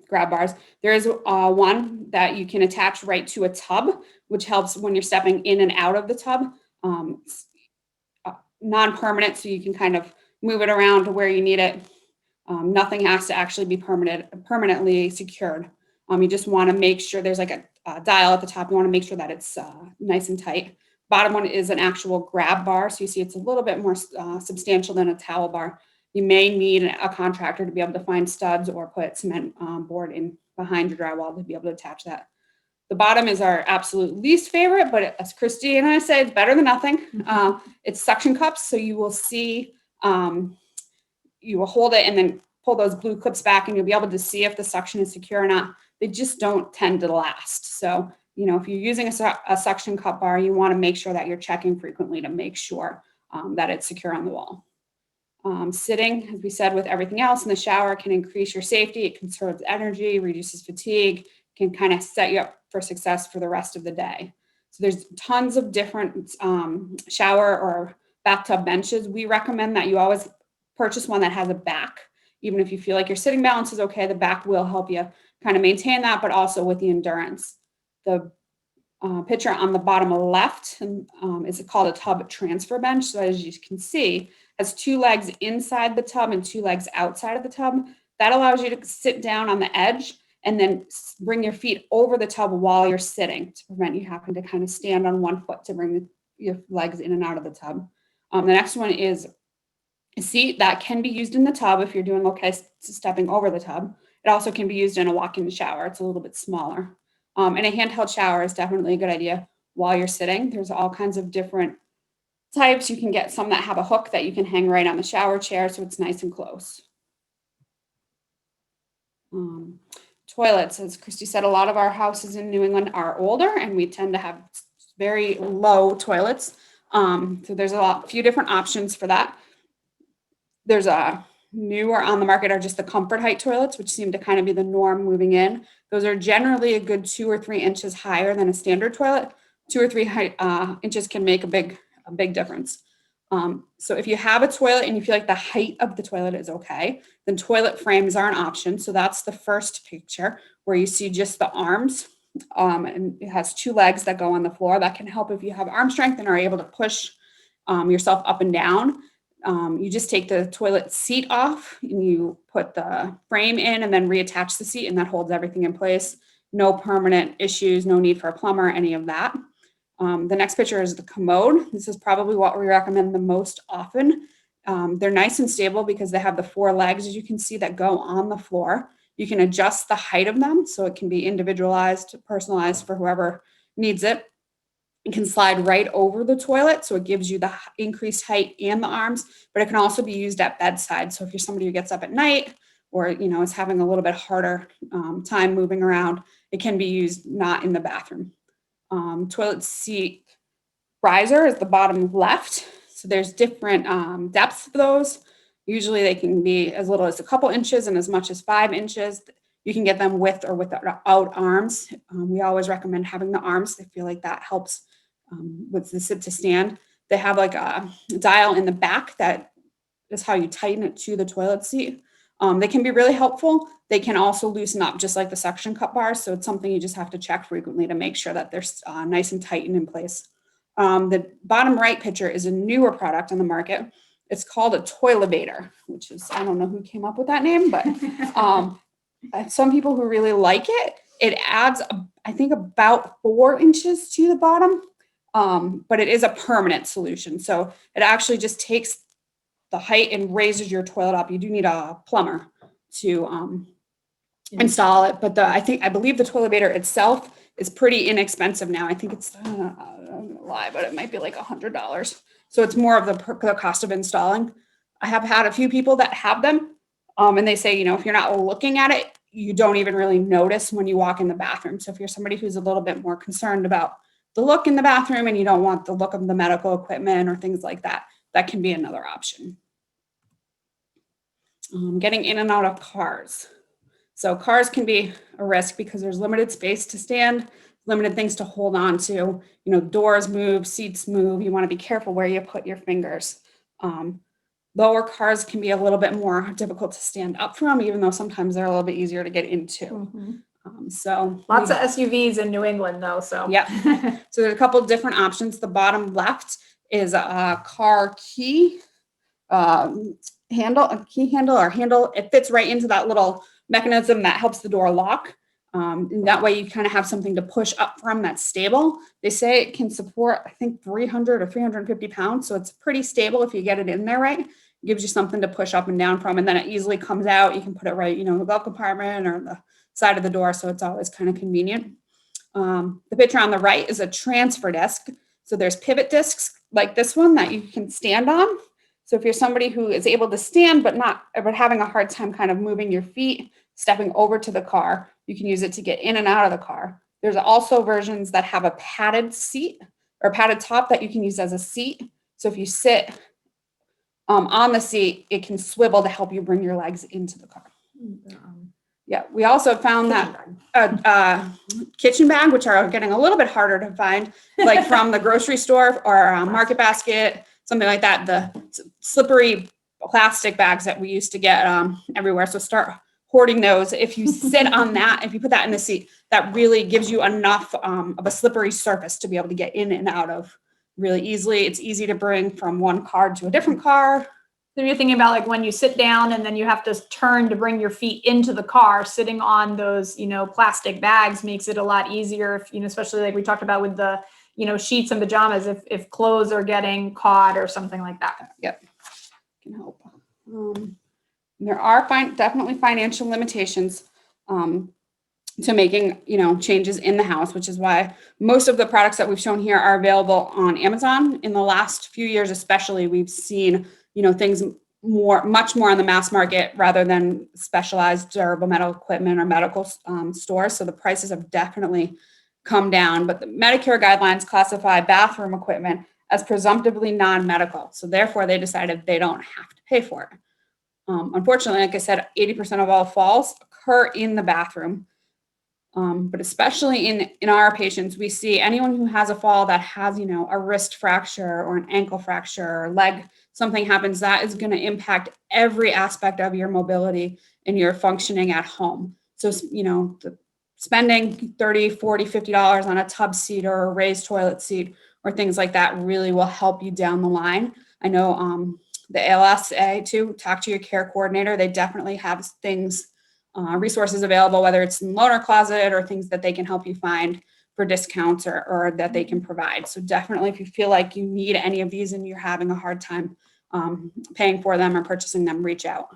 grab bars. There is one that you can attach right to a tub, which helps when you're stepping in and out of the tub. non-permanent, so you can kind of move it around to where you need it. Nothing has to actually be permanently secured. You just want to make sure there's like a dial at the top. You want to make sure that it's nice and tight. Bottom one is an actual grab bar. So you see it's a little bit more substantial than a towel bar. You may need a contractor to be able to find studs or put cement board in behind your drywall to be able to attach that. The bottom is our absolute least favorite, but as Kristy and I say, it's better than nothing. It's suction cups. So you will see, you will hold it and then pull those blue clips back and you'll be able to see if the suction is secure or not. They just don't tend to last. So, if you're using a suction cup bar, you want to make sure that you're checking frequently to make sure that it's secure on the wall. Sitting, as we said, with everything else in the shower can increase your safety. It conserves energy, reduces fatigue, can kind of set you up for success for the rest of the day. So there's tons of different shower or bathtub benches. We recommend that you always purchase one that has a back. Even if you feel like your sitting balance is okay, the back will help you kind of maintain that, but also with the endurance. The picture on the bottom left is called a tub transfer bench. So as you can see, has 2 legs inside the tub and 2 legs outside of the tub. That allows you to sit down on the edge and then bring your feet over the tub while you're sitting to prevent you having to kind of stand on one foot to bring your legs in and out of the tub. The next one is a seat that can be used in the tub if you're doing okay stepping over the tub. It also can be used in a walk-in shower. It's a little bit smaller. And a handheld shower is definitely a good idea while you're sitting. There's all kinds of different types. You can get some that have a hook that you can hang right on the shower chair so it's nice and close. Toilets, as Kristy said, a lot of our houses in New England are older and we tend to have very low toilets. So there's few different options for that. There's a newer on the market are just the comfort height toilets, which seem to kind of be the norm moving in. Those are generally a good 2 or 3 inches higher than a standard toilet. 2 or 3 inches can make a big difference. So if you have a toilet and you feel like the height of the toilet is okay, then toilet frames are an option. So that's the first picture where you see just the arms, and it has 2 legs that go on the floor. That can help if you have arm strength and are able to push yourself up and down. You just take the toilet seat off and you put the frame in and then reattach the seat, and that holds everything in place. No permanent issues, no need for a plumber, any of that. The next picture is the commode. This is probably what we recommend the most often. They're nice and stable because they have the 4 legs, as you can see, that go on the floor. You can adjust the height of them so it can be individualized, personalized for whoever needs it. It can slide right over the toilet, so it gives you the increased height and the arms, but it can also be used at bedside. So if you're somebody who gets up at night or is having a little bit harder time moving around, it can be used not in the bathroom. Toilet seat riser is the bottom left. So there's different depths of those. Usually they can be as little as a couple inches and as much as 5 inches. You can get them with or without arms. We always recommend having the arms. I feel like that helps with the sit to stand. They have like a dial in the back that is how you tighten it to the toilet seat. They can be really helpful. They can also loosen up just like the suction cup bars. So it's something you just have to check frequently to make sure that they're nice and tight and in place. The bottom right picture is a newer product on the market. It's called a Toilevator, which is, I don't know who came up with that name, but some people who really like it. It adds, I think, about 4 inches to the bottom, but it is a permanent solution. So it actually just takes the height and raises your toilet up. You do need a plumber to install it, but I believe the Toilevator itself is pretty inexpensive now. I think it's, I'm gonna lie, but it might be like $100. So it's more of the cost of installing. I have had a few people that have them, and they say, if you're not looking at it, you don't even really notice when you walk in the bathroom. So if you're somebody who's a little bit more concerned about the look in the bathroom and you don't want the look of the medical equipment or things like that, that can be another option. Getting in and out of cars. So cars can be a risk because there's limited space to stand, limited things to hold on to. Doors move, seats move. You want to be careful where you put your fingers. Lower cars can be a little bit more difficult to stand up from, even though sometimes they're a little bit easier to get into. Mm-hmm. So lots of SUVs in New England, though. So yeah. So there's a couple of different options. The bottom left is a car key handle, a key handle or handle. It fits right into that little mechanism that helps the door lock. And that way you kind of have something to push up from that's stable. They say it can support, I think, 300 or 350 pounds. So it's pretty stable if you get it in there right. It gives you something to push up and down from, and then it easily comes out. You can put it right, in the glove compartment or the side of the door. So it's always kind of convenient. The picture on the right is a transfer disc. So there's pivot discs like this one that you can stand on. So if you're somebody who is able to stand, but having a hard time kind of moving your feet, stepping over to the car, you can use it to get in and out of the car. There's also versions that have a padded seat or padded top that you can use as a seat. So if you sit on the seat, it can swivel to help you bring your legs into the car. Yeah, we also found that kitchen bag, which are getting a little bit harder to find, like from the grocery store or Market Basket, something like that. The slippery plastic bags that we used to get everywhere. So start hoarding those. If you sit on that, if you put that in the seat, that really gives you enough of a slippery surface to be able to get in and out of really easily. It's easy to bring from one car to a different car. So you're thinking about like when you sit down and then you have to turn to bring your feet into the car, sitting on those, plastic bags makes it a lot easier if, especially like we talked about with the, sheets and pajamas, if clothes are getting caught or something like that. Yep. Can help. There are definitely financial limitations to making, changes in the house, which is why most of the products that we've shown here are available on Amazon. In the last few years, especially, we've seen, things much more on the mass market rather than specialized durable medical equipment or medical stores. So the prices have definitely come down, but the Medicare guidelines classify bathroom equipment as presumptively non-medical. So therefore they decided they don't have to pay for it. Unfortunately, like I said, 80% of all falls occur in the bathroom. But especially in our patients, we see anyone who has a fall that has, a wrist fracture or an ankle fracture or leg, something happens, that is going to impact every aspect of your mobility and your functioning at home. So, spending $30, $40, $50 on a tub seat or a raised toilet seat or things like that really will help you down the line. I know the ALS too, talk to your care coordinator. They definitely have things, resources available, whether it's in loaner closet or things that they can help you find for discounts or that they can provide. So definitely if you feel like you need any of these and you're having a hard time paying for them or purchasing them, reach out.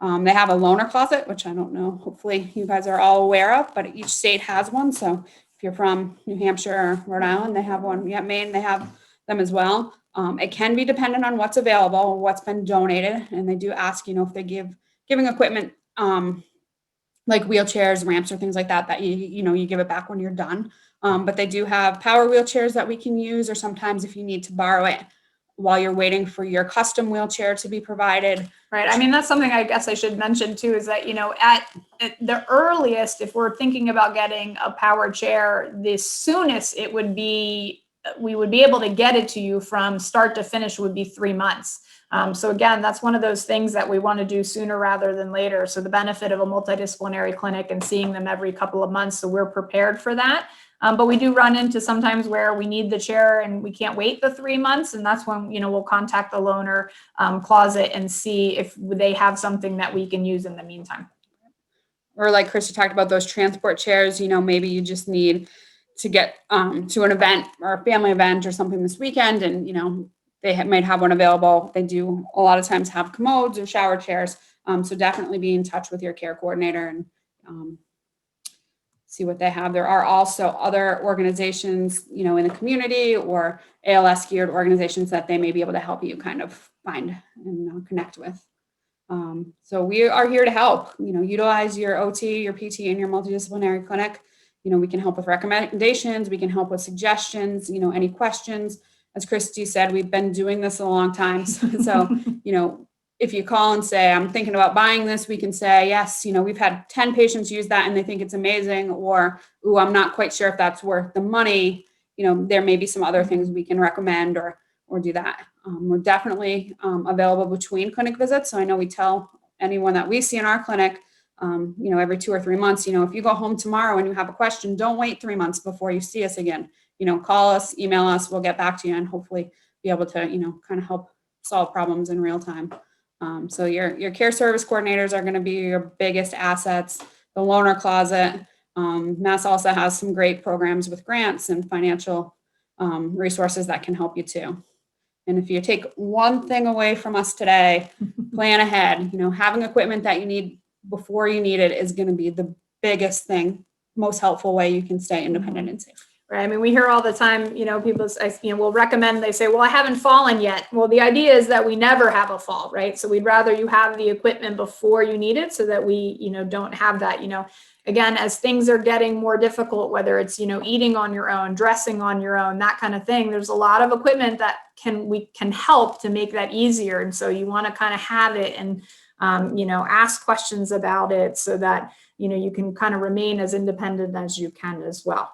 They have a loaner closet, which I don't know, hopefully you guys are all aware of, but each state has one. So if you're from New Hampshire or Rhode Island, they have one. Yeah, Maine, they have them as well. It can be dependent on what's available or what's been donated. And they do ask, if they giving equipment like wheelchairs, ramps, or things like that you give it back when you're done. But they do have power wheelchairs that we can use, or sometimes if you need to borrow it while you're waiting for your custom wheelchair to be provided. Right. I mean, that's something I guess I should mention too, is that, at the earliest, if we're thinking about getting a power chair, the soonest we would be able to get it to you from start to finish would be 3 months. So again, that's one of those things that we want to do sooner rather than later. So the benefit of a multidisciplinary clinic and seeing them every couple of months, so we're prepared for that. But we do run into sometimes where we need the chair and we can't wait the 3 months. And that's when, we'll contact the loaner closet and see if they have something that we can use in the meantime. Or like Kristy talked about, those transport chairs, maybe you just need to get to an event or a family event or something this weekend, and they might have one available. They do a lot of times have commodes or shower chairs. So definitely be in touch with your care coordinator and see what they have. There are also other organizations, in the community or ALS geared organizations that they may be able to help you kind of find and connect with. So we are here to help, utilize your OT, your PT, and your multidisciplinary clinic. We can help with recommendations. We can help with suggestions, any questions. As Kristy said, we've been doing this a long time. So, if you call and say, I'm thinking about buying this, we can say, yes, we've had 10 patients use that and they think it's amazing, or, ooh, I'm not quite sure if that's worth the money. There may be some other things we can recommend or do that. We're definitely available between clinic visits. So I know we tell anyone that we see in our clinic, every 2 or 3 months, if you go home tomorrow and you have a question, don't wait 3 months before you see us again. call us, email us, we'll get back to you and hopefully be able to, kind of help solve problems in real time. So your care service coordinators are going to be your biggest assets. The loaner closet. Mass also has some great programs with grants and financial resources that can help you too. And if you take one thing away from us today, plan ahead. Having equipment that you need before you need it is going to be the biggest thing, most helpful way you can stay independent and safe. Right. I mean, we hear all the time, people will recommend, they say, well, I haven't fallen yet. Well, the idea is that we never have a fall, right? So we'd rather you have the equipment before you need it so that we, don't have that, again, as things are getting more difficult, whether it's, eating on your own, dressing on your own, that kind of thing, there's a lot of equipment that we can help to make that easier. And so you want to kind of have it and, ask questions about it so that, you can kind of remain as independent as you can as well.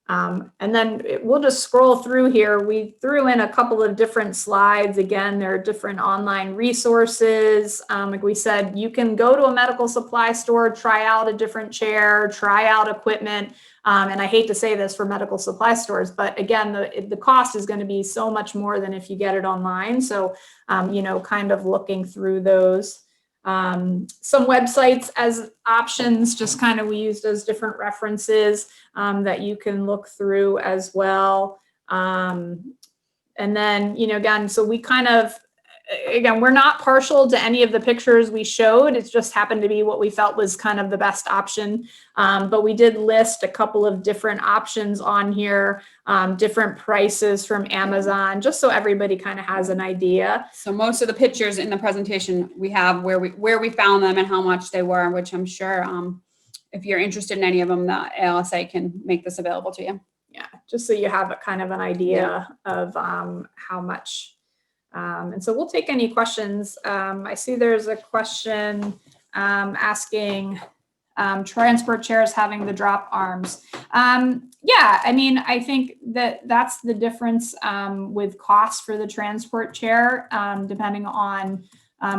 And then we'll just scroll through here. We threw in a couple of different slides. Again, there are different online resources. Like we said, you can go to a medical supply store, try out a different chair, try out equipment. And I hate to say this for medical supply stores, but again, the cost is going to be so much more than if you get it online. So, kind of looking through those. Some websites as options, just kind of we used as different references that you can look through as well. And then, again, so we kind of, again, we're not partial to any of the pictures we showed. It's just happened to be what we felt was kind of the best option. But we did list a couple of different options on here, different prices from Amazon, just so everybody kind of has an idea. So most of the pictures in the presentation we have where we found them and how much they were, which I'm sure if you're interested in any of them, the ALSA can make this available to you. Yeah, just so you have a kind of an idea of how much. And so we'll take any questions. I see there's a question asking transport chairs having the drop arms. Yeah, I mean, I think that's the difference with cost for the transport chair, depending on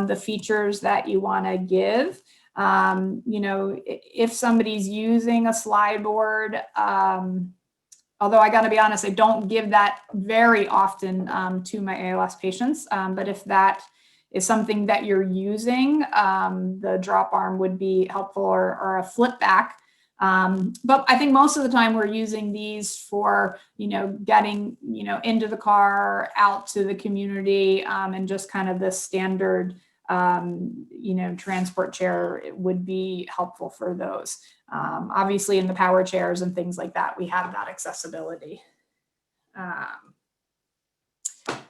the features that you want to give. If somebody's using a slide board, although I got to be honest, I don't give that very often to my ALS patients. But if that is something that you're using, the drop arm would be helpful, or a flip back. But I think most of the time we're using these for, getting, into the car, out to the community, and just kind of the standard, transport chair would be helpful for those. Obviously in the power chairs and things like that, we have that accessibility.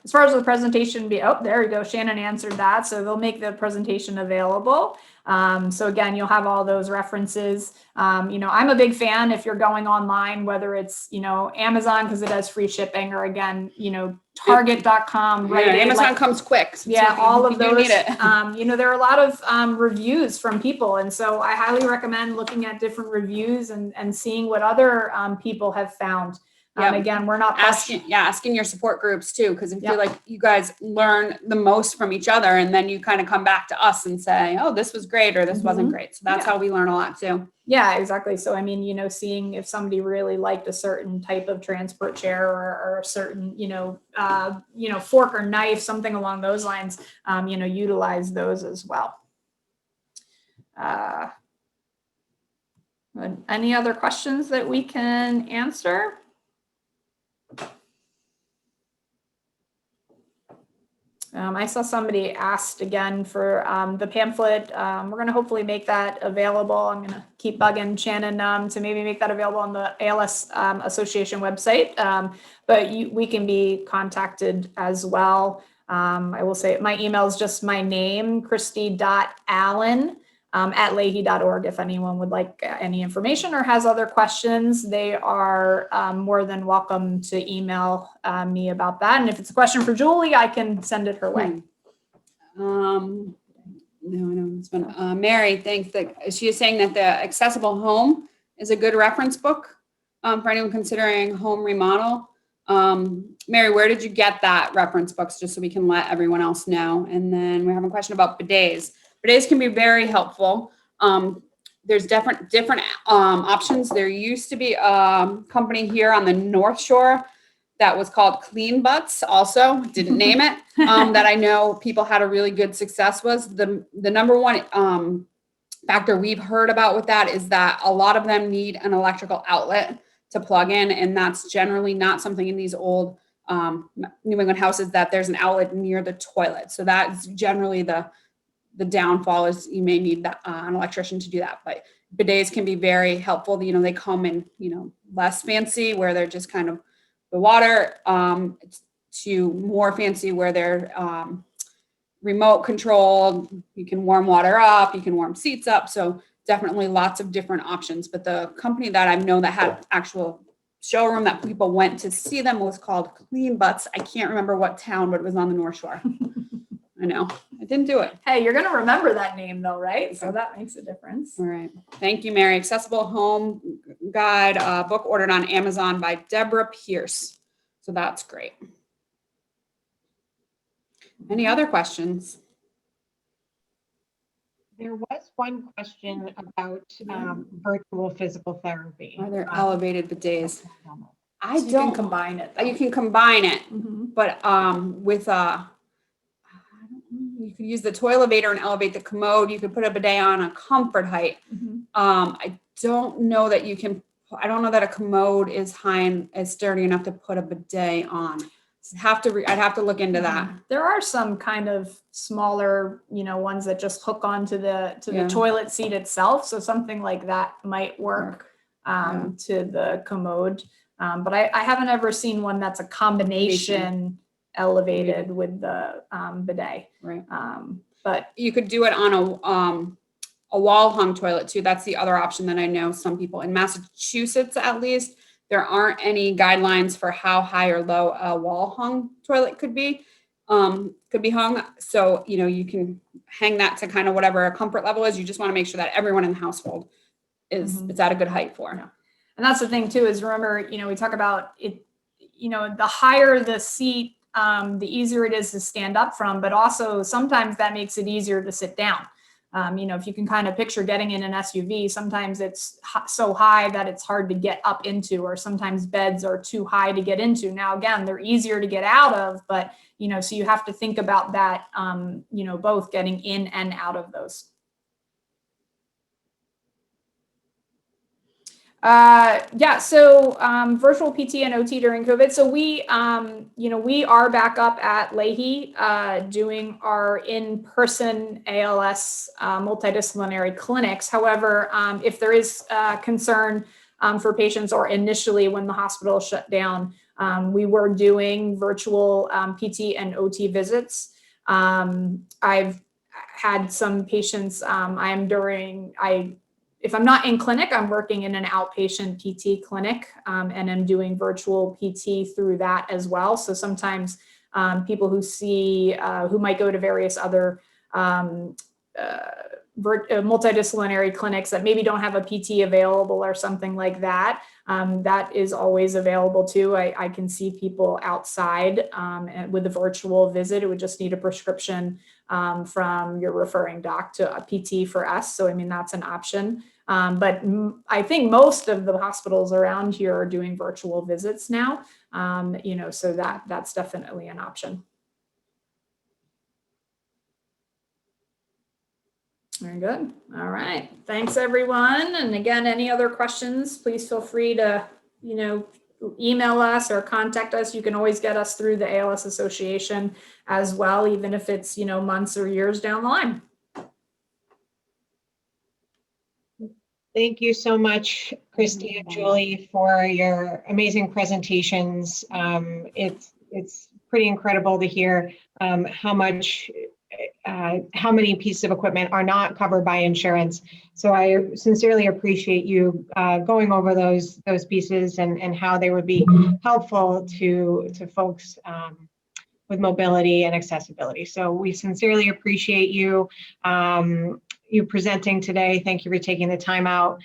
As far as the presentation, there you go. Shannon answered that. So they'll make the presentation available. So again, you'll have all those references. I'm a big fan if you're going online, whether it's, Amazon, because it has free shipping, or again, Target.com. Right? Yeah, Amazon comes quick. So yeah, all of those. Need it. There are a lot of reviews from people. And so I highly recommend looking at different reviews and seeing what other people have found. Again, we're not asking your support groups too, because I feel like you guys learn the most from each other, and then you kind of come back to us and say, oh, this was great, or this wasn't great. So that's how we learn a lot too. Yeah, exactly. So I mean, seeing if somebody really liked a certain type of transport chair, or a certain, fork or knife, something along those lines, utilize those as well. Any other questions that we can answer? I saw somebody asked again for the pamphlet. We're going to hopefully make that available. I'm going to keep bugging Shannon to maybe make that available on the ALS Association website. But we can be contacted as well. I will say my email is just my name, Kristy.Allen at leahy.org. If anyone would like any information or has other questions, they are more than welcome to email me about that. And if it's a question for Julie, I can send it her way. No, it's been Mary thinks that she is saying that the Accessible Home is a good reference book for anyone considering home remodel. Mary, where did you get that reference books, just so we can let everyone else know? And then we have a question about bidets. Bidets can be very helpful. there's different options. There used to be a company here on the North Shore that was called Clean Butts, also didn't name it, that I know people had a really good success was. The number one factor we've heard about with that is that a lot of them need an electrical outlet to plug in, and that's generally not something in these old New England houses that there's an outlet near the toilet. So that's generally the downfall is you may need an electrician to do that. But bidets can be very helpful. You know, they come in, you know, less fancy where they're just kind of the water to more fancy where they're remote controlled. You can warm water up, you can warm seats up. So definitely lots of different options. But the company that I know that had actual showroom that people went to see them was called Clean Butts. I can't remember what town, but it was on the North Shore. I know, I didn't do it. Hey, you're going to remember that name though, right? So that makes a difference. All right. Thank you, Mary. Accessible Home Guide, book ordered on Amazon by Deborah Pierce. So that's great. Any other questions? There was one question about virtual physical therapy. Are there elevated bidets? I So you can don't. combine it. You can combine it, Mhm. but with you could use the toilevator and elevate the commode. You could put a bidet on a comfort height. Mhm. I don't know that you can. I don't know that a commode is high and is sturdy enough to put a bidet on. I'd have to look into that. There are some kind of smaller, you know, ones that just hook onto the Yeah. toilet seat itself. So something like that might work to the commode. But I haven't ever seen one that's a combination elevated with the bidet. Right. But You could do it on a wall hung toilet too. That's the other option that I know some people in Massachusetts, at least, there aren't any guidelines for how high or low a wall hung toilet could be hung. So, you know, you can hang that to kind of whatever a comfort level is. You just want to make sure that everyone in the household is it's at a good height for. Yeah. And that's the thing too, is remember, you know, we talk about it, you know, the higher the seat, the easier it is to stand up from, but also sometimes that makes it easier to sit down. You know, if you can kind of picture getting in an SUV, sometimes it's so high that it's hard to get up into, or sometimes beds are too high to get into. Now, again, they're easier to get out of, but, you know, so you have to think about that, you know, both getting in and out of those. Yeah, so virtual PT and OT during COVID. So we, you know, we are back up at Leahy doing our in-person ALS multidisciplinary clinics. However, if there is concern for patients, or initially when the hospital shut down, we were doing virtual PT and OT visits. I've had some patients, if I'm not in clinic, I'm working in an outpatient PT clinic, and I'm doing virtual PT through that as well. So sometimes people who who might go to various other multidisciplinary clinics that maybe don't have a PT available or something like that, that is always available too. I can see people outside with a virtual visit. It would just need a prescription from your referring doc to a PT for us. So, I mean, that's an option. But I think most of the hospitals around here are doing virtual visits now, you know, so that's definitely an option. Very good. All right. Thanks, everyone. And again, any other questions, please feel free to, you know, email us or contact us. You can always get us through the ALS Association as well, even if it's, you know, months or years down the line. Thank you so much, Kristy and Julie, for your amazing presentations. It's pretty incredible to hear how many pieces of equipment are not covered by insurance. So I sincerely appreciate you going over those pieces and how they would be helpful to folks with mobility and accessibility. So we sincerely appreciate you presenting today. Thank you for taking the time out.